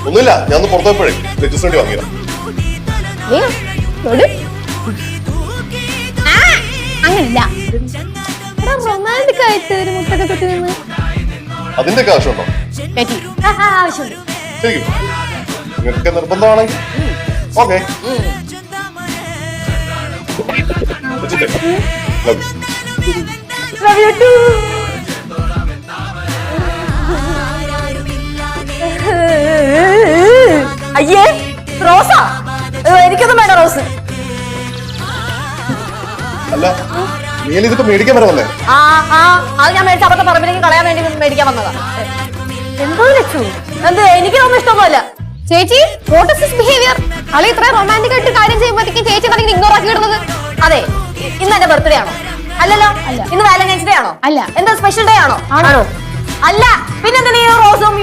ഒന്നുമില്ല, ഞാൻ ഒന്ന് പുറത്തു പോയപ്പോഴേ ലെറ്റസ് വേണ്ടി വാങ്ങിയതാ. അങ്ങനില്ല, റൊമാൻറ്റിക് ആയിട്ട് ഒരു മുട്ടൊക്കെ കുത്തി നിന്ന് അതിന്റെ ആവശ്യമുണ്ടോ? ആവശ്യമുണ്ട്. ശരിക്കും നിങ്ങൾക്ക് നിർബന്ധമാണെങ്കിൽ ഓക്കെ. Love you too. അയ്യേ റോസാ, എനിക്കൊന്നും വേണ്ട റോസ്. അല്ല, നീ ഇതൊക്കെ മേടിക്കാൻ വരവല്ലേ? അത് ഞാൻ മേടിച്ച അബദ്ധം പറമ്പിലേക്ക് കളയാൻ വേണ്ടി മേടിക്കാൻ വന്നതാ. എന്തോ ലക്ഷു, എന്ത് എനിക്കൊന്നും ഇഷ്ടമല്ല. ചേച്ചി, വാട്ട് ഈസ് ദിസ് ബിഹേവിയർ? അളി ഇത്ര റൊമാൻറ്റിക് ആയിട്ട് കാര്യം ചെയ്യുമ്പോഴത്തേക്കും ചേച്ചി എന്തെങ്കിലും ഇഗ്നോർ ആക്കി വിടുന്നത്? അതെ, ഇന്ന് എന്റെ ബർത്ത്ഡേ ആണോ? അല്ലല്ലോ. ഇന്ന് വാലന്റൈൻസ് ഡേ ആണോ? അല്ല. എന്താ സ്പെഷ്യൽ ഡേ ആണോ? അല്ല, പിന്നെന്തിനാ റോസും